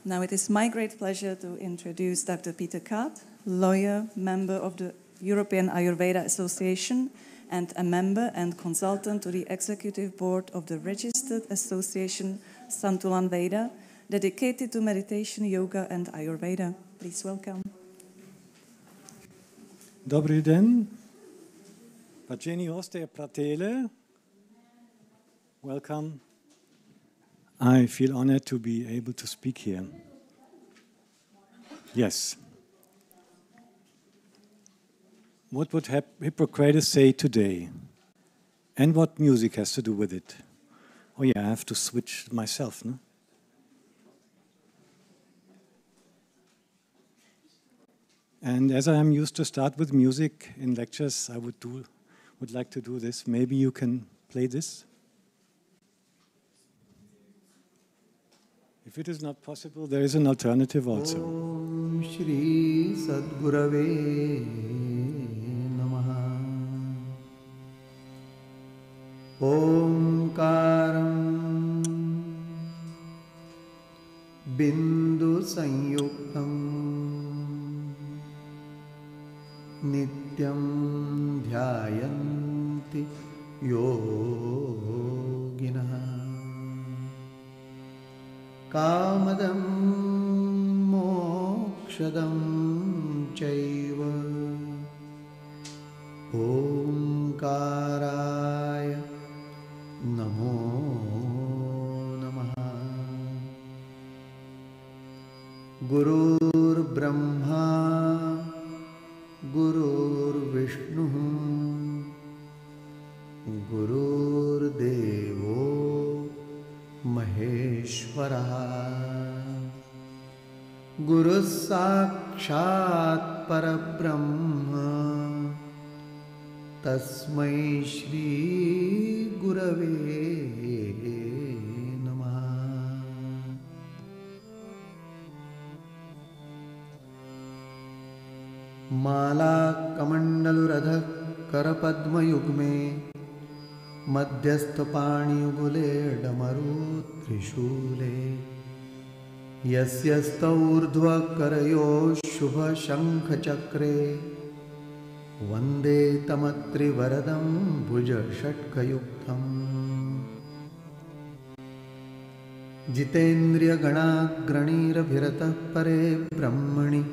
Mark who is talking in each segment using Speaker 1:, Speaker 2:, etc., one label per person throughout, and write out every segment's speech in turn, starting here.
Speaker 1: Now it is my great pleasure to introduce Dr. Peter Kath, lawyer, member of the European Ayurveda Association, and a member and consultant to the Executive Board of the registered association Santulan Veda, dedicated to meditation, yoga, and Ayurveda. Please welcome.
Speaker 2: Dobrý den. Vážení hosté a přátelé, welcome. I feel honored to be able to speak here. Yes. What would Hippocrates say today? And what music has to do with it? Oh yeah, I have to switch myself, no? And as I am used to start with music in lectures, I would like to do this. Maybe you can play this? If it is not possible, there is an alternative also.
Speaker 3: Om Shri Sadgurave Namaha. Omkaram Bindu Sanyuktam Nityam Dhyayanti Yoginaha Kamadam Mokshadam Chaiva Omkaraya Namo Namaha. Gurur Brahma Gurur Vishnu Gurur Devo Maheshwara Guru Sakshat Parabrahma Tasmai Shri Gurave Namaha. Mala Kamandaluradha Karapadma Yugme मध्यस्थपाणियुगुले डमरू त्रिशूले यस्यस्तौर्ध्वकरयो शुभशङ्खचक्रे वन्दे तमत्रिवरदं भुजषट्कयुक्तम् जितेन्द्रियगणाग्रणीरभिरतः परे ब्रह्मणि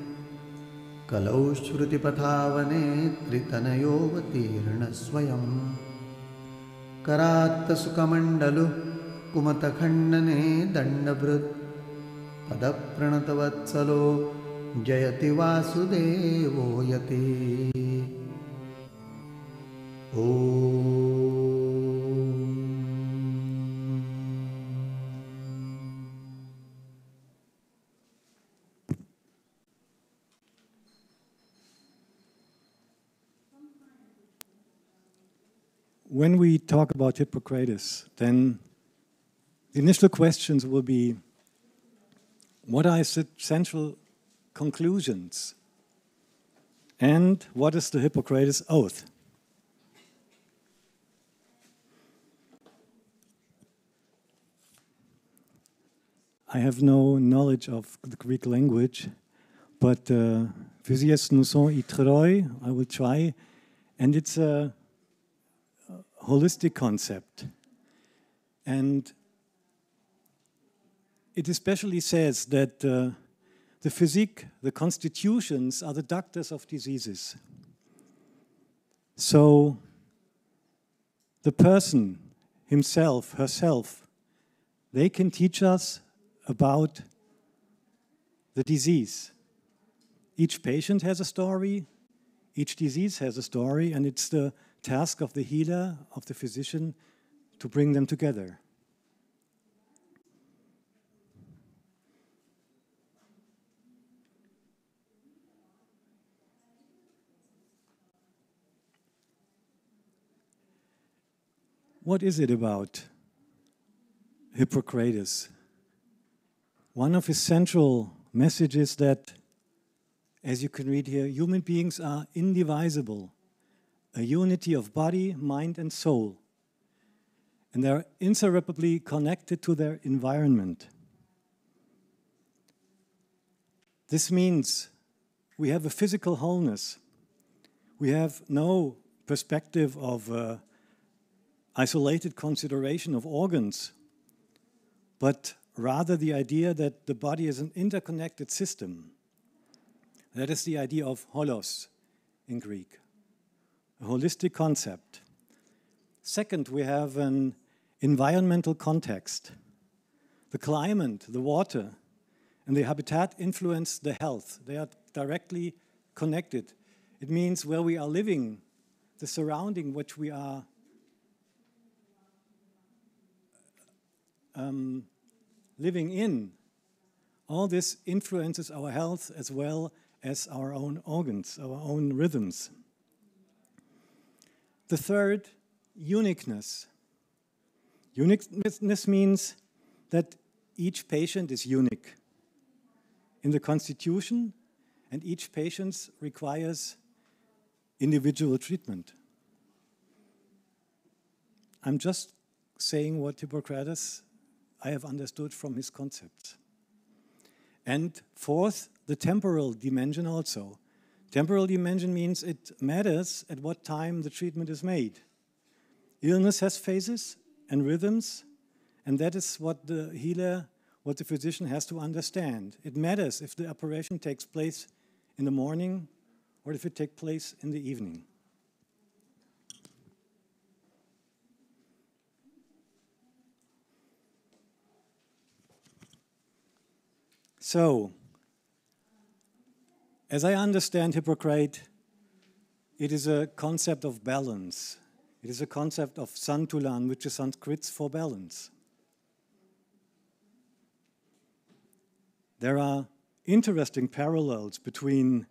Speaker 3: कलौ श्रुतिपथावने त्रितनयोऽवतीर्णस्वयम् करात्त सुकमण्डलु कुमतखण्डने दण्डभृत् पदप्रणतवत्सलो जयति वासुदेवो यति ॐ.
Speaker 2: When we talk about Hippocrates, then the initial questions will be, what are his central conclusions? And what is the Hippocrates Oath? I have no knowledge of the Greek language, but physies nous sont itroi, I will try, and it's a holistic concept. And it especially says that the physique, the constitutions, are the doctors of diseases. So the person, himself, herself, they can teach us about the disease. Each patient has a story, each disease has a story, and it's the task of the healer, of the physician, to bring them together. What is it about Hippocrates? One of his central messages that, as you can read here, human beings are indivisible, a unity of body, mind, and soul. And they're inseparably connected to their environment. This means we have a physical wholeness. We have no perspective of isolated consideration of organs, but rather the idea that the body is an interconnected system. That is the idea of holos in Greek, a holistic concept. Second, we have an environmental context. The climate, the water, and the habitat influence the health. They are directly connected. It means where we are living, the surrounding which we are living in, all this influences our health as well as our own organs, our own rhythms. The third, uniqueness. Uniqueness means that each patient is unique in the constitution, and each patient requires individual treatment. I'm just saying what Hippocrates I have understood from his concepts. And fourth, the temporal dimension also. Temporal dimension means it matters at what time the treatment is made. Illness has phases and rhythms, and that is what the healer, what the physician has to understand. It matters if the operation takes place in the morning or if it takes place in the evening. So, as I understand Hippocrates, it is a concept of balance. It is a concept of santulan, which is Sanskrit for balance. There are interesting parallels between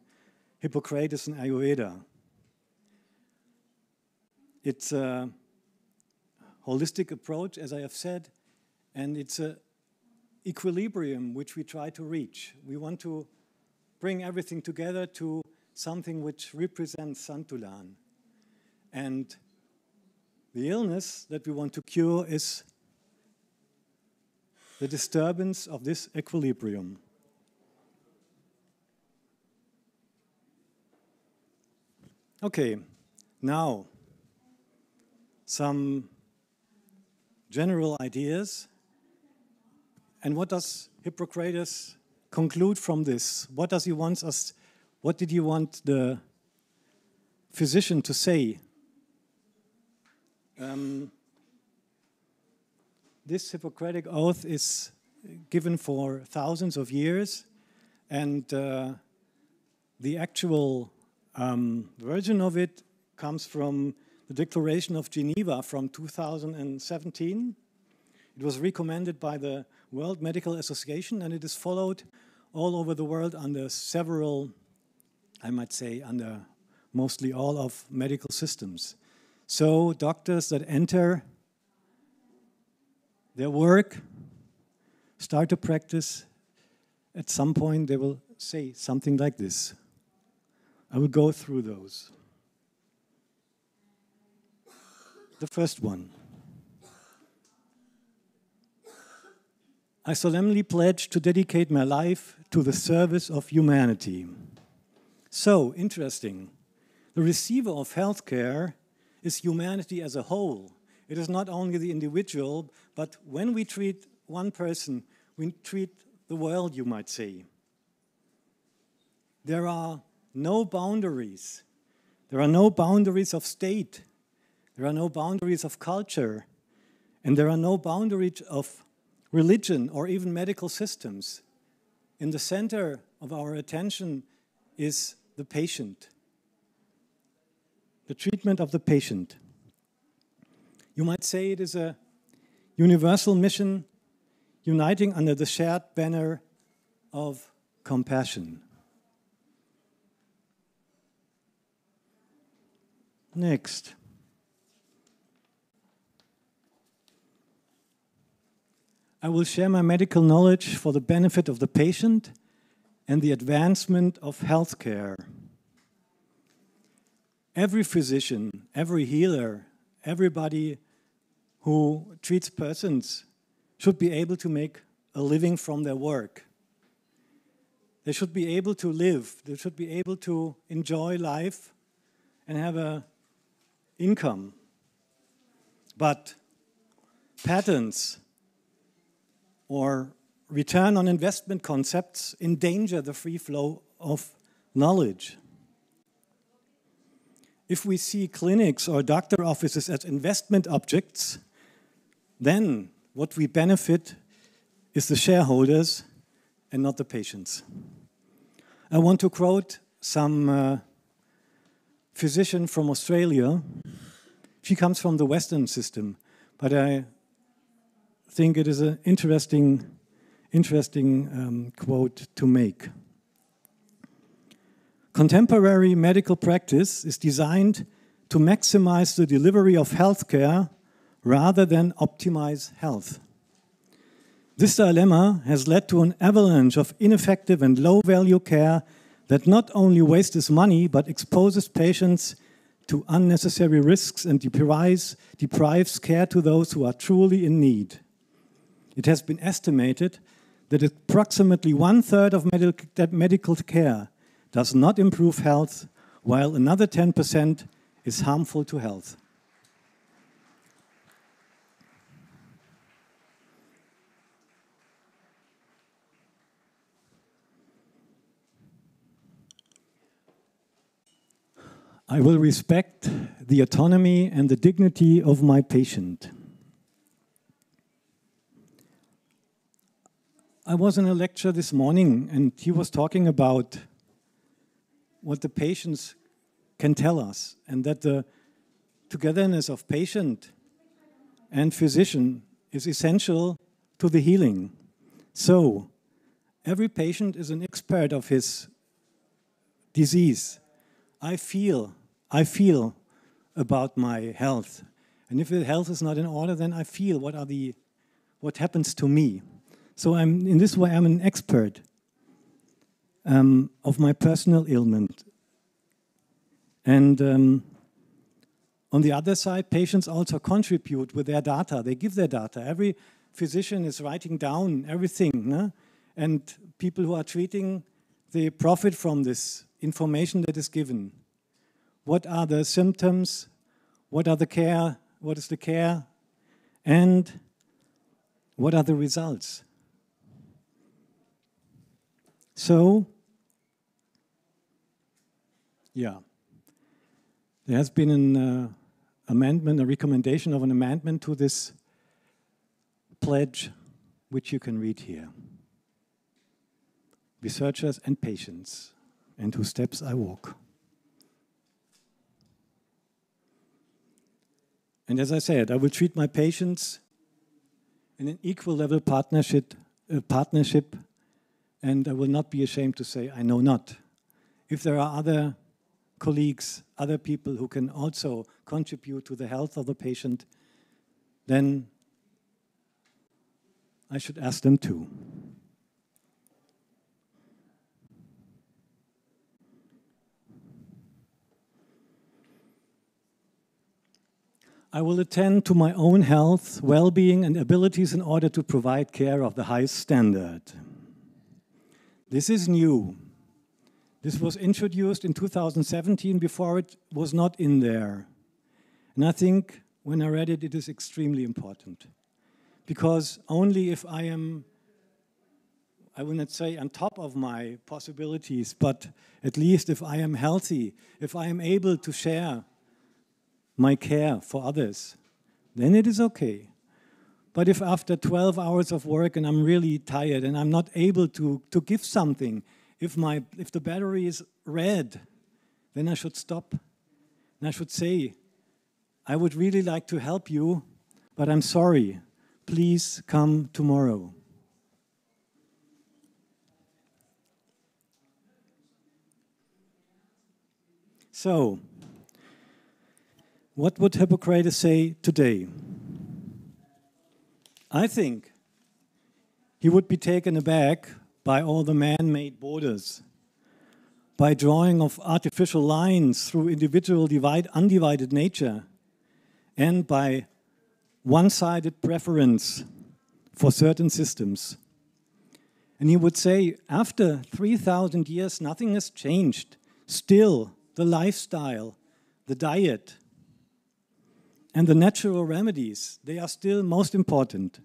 Speaker 2: Hippocrates and Ayurveda. It's a holistic approach, as I have said, and it's an equilibrium which we try to reach. We want to bring everything together to something which represents santulan. And the illness that we want to cure is the disturbance of this equilibrium. Okay, now some general ideas. And what does Hippocrates conclude from this? What does he want us? What did he want the physician to say? This Hippocratic oath is given for thousands of years, and the actual version of it comes from the Declaration of Geneva from 2017. It was recommended by the World Medical Association, and it is followed all over the world under several, I might say, under mostly all of medical systems. So doctors that enter their work, start to practice, at some point they will say something like this. I will go through those. The first one. I solemnly pledge to dedicate my life to the service of humanity. So, interesting. The receiver of healthcare is humanity as a whole. It is not only the individual, but when we treat one person, we treat the world, you might say. There are no boundaries. There are no boundaries of state. There are no boundaries of culture. And there are no boundaries of religion or even medical systems. In the center of our attention is the patient. The treatment of the patient. You might say it is a universal mission uniting under the shared banner of compassion. Next. I will share my medical knowledge for the benefit of the patient and the advancement of healthcare. Every physician, every healer, everybody who treats persons should be able to make a living from their work. They should be able to live. They should be able to enjoy life and have an income. But patents or return on investment concepts endanger the free flow of knowledge. If we see clinics or doctor offices as investment objects, then what we benefit is the shareholders and not the patients. I want to quote some physician from Australia. She comes from the Western system, but I think it is an interesting quote to make. Contemporary medical practice is designed to maximize the delivery of healthcare rather than optimize health. This dilemma has led to an avalanche of ineffective and low-value care that not only wastes money but exposes patients to unnecessary risks and deprives care to those who are truly in need. It has been estimated that approximately 1/3 of medical care does not improve health, while another 10% is harmful to health. I will respect the autonomy and the dignity of my patient. I was in a lecture this morning, and he was talking about what the patients can tell us, and that the togetherness of patient and physician is essential to the healing. So, every patient is an expert of his disease. I feel about my health, and if the health is not in order, then I feel what happens to me. So in this way, I'm an expert of my personal ailment. And on the other side, patients also contribute with their data. They give their data. Every physician is writing down everything, no? And people who are treating, they profit from this information that is given. What are the symptoms? What is the care? And what are the results? So, yeah, there has been an amendment, a recommendation of an amendment to this pledge, which you can read here. Researchers and patients, and whose steps I walk. And as I said, I will treat my patients in an equal level partnership, and I will not be ashamed to say, I know not. If there are other colleagues, other people who can also contribute to the health of the patient, then I should ask them too. I will attend to my own health, well-being, and abilities in order to provide care of the highest standard. This is new. This was introduced in 2017. Before it was not in there. And I think when I read it, it is extremely important. Because only if I am, I will not say on top of my possibilities, but at least if I am healthy, if I am able to share my care for others, then it is okay. But if after 12 hours of work and I'm really tired and I'm not able to give something, if the battery is red, then I should stop. And I should say, I would really like to help you, but I'm sorry. Please come tomorrow. So, what would Hippocrates say today? I think he would be taken aback by all the man-made borders, by drawing of artificial lines through individual undivided nature, and by one-sided preference for certain systems. And he would say, after 3,000 years, nothing has changed. Still, the lifestyle, the diet, and the natural remedies, they are still most important.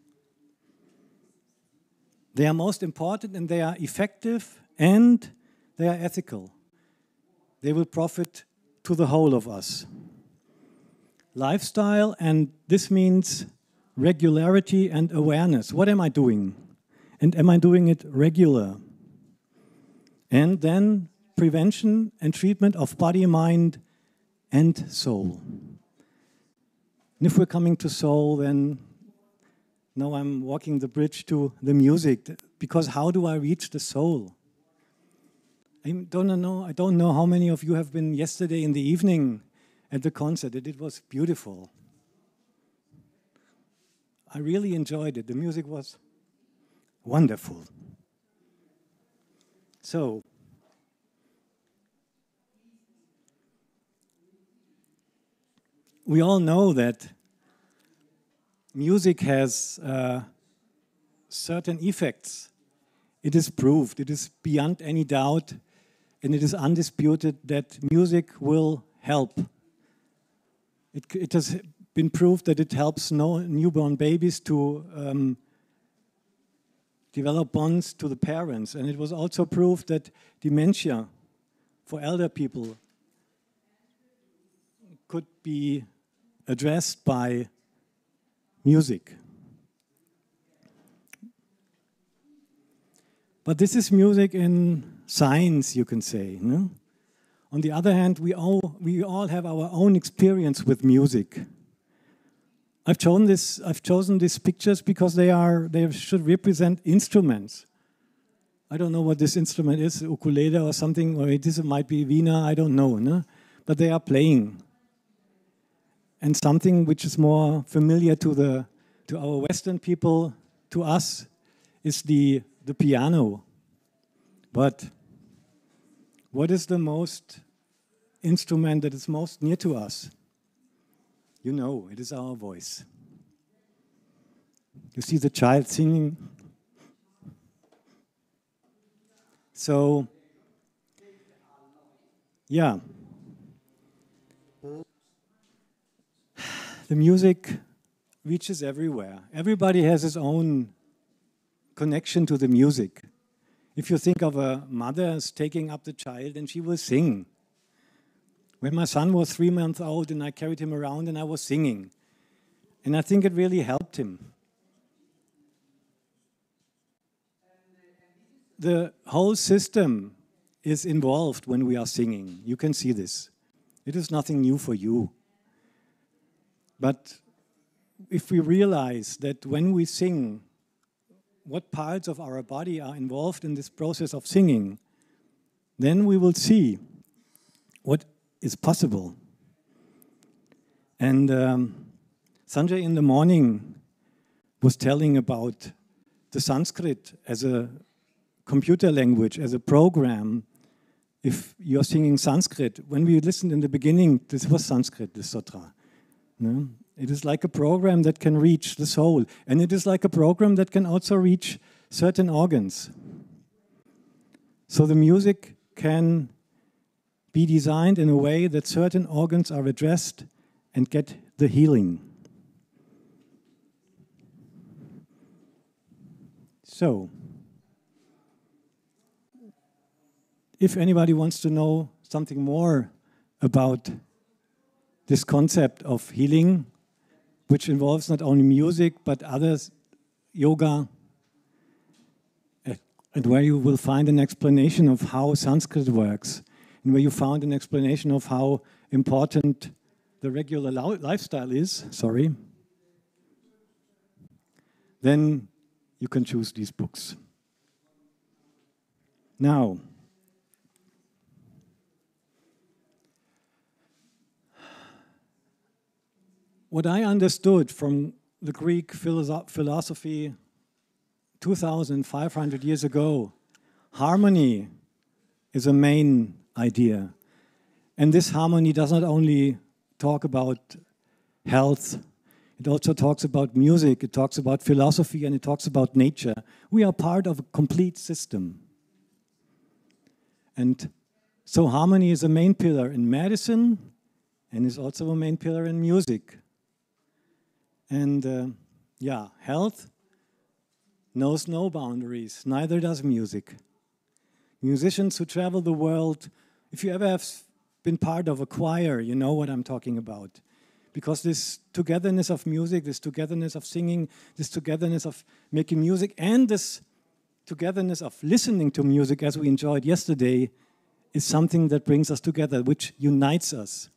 Speaker 2: They are most important and they are effective and they are ethical. They will profit to the whole of us. Lifestyle, and this means regularity and awareness. What am I doing? And am I doing it regular? And then prevention and treatment of body, mind, and soul. And if we're coming to soul, then now I'm walking the bridge to the music, because how do I reach the soul? I don't know how many of you have been yesterday in the evening at the concert. It was beautiful. I really enjoyed it. The music was wonderful. So, we all know that music has certain effects. It is proved, it is beyond any doubt, and it is undisputed that music will help. It has been proved that it helps newborn babies to develop bonds to the parents. And it was also proved that dementia for elder people could be addressed by music. But this is music in science, you can say. No? On the other hand, we all have our own experience with music. I've chosen these pictures because they should represent instruments. I don't know what this instrument is, ukulele or something, or this might be Veena, I don't know. No? But they are playing. And something which is more familiar to our Western people, to us, is the piano. But what is the most instrument that is most near to us? You know, it is our voice. You see the child singing. So, yeah. The music reaches everywhere. Everybody has his own connection to the music. If you think of a mother taking up the child and she will sing. When my son was 3 months old and I carried him around and I was singing. And I think it really helped him. The whole system is involved when we are singing. You can see this. It is nothing new for you. But if we realize that when we sing, what parts of our body are involved in this process of singing, then we will see what is possible. And Sanjay in the morning was telling about the Sanskrit as a computer language, as a program. If you're singing Sanskrit, when we listened in the beginning, this was Sanskrit, this sutra. No? It is like a program that can reach the soul. And it is like a program that can also reach certain organs. So the music can be designed in a way that certain organs are addressed and get the healing. So, if anybody wants to know something more about this concept of healing, which involves not only music, but others, yoga, and where you will find an explanation of how Sanskrit works, and where you found an explanation of how important the regular lifestyle is, then you can choose these books. Now, what I understood from the Greek philosophy 2,500 years ago, harmony is a main idea. And this harmony does not only talk about health, It also talks about music, it talks about philosophy, and it talks about nature. We are part of a complete system. And so harmony is a main pillar in medicine, and is also a main pillar in music. And yeah, health knows no boundaries, neither does music. Musicians who travel the world, if you ever have been part of a choir, you know what I'm talking about. Because this togetherness of music, this togetherness of singing, this togetherness of making music, and this togetherness of listening to music as we enjoyed yesterday is something that brings us together, which unites us.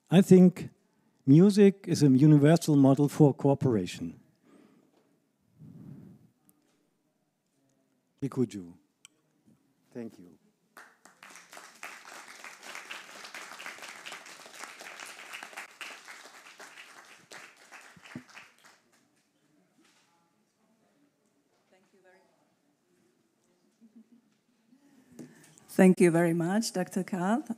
Speaker 2: I think music is a universal model for cooperation. Bikuju. Thank you.
Speaker 1: Thank you very much, Dr. Kath.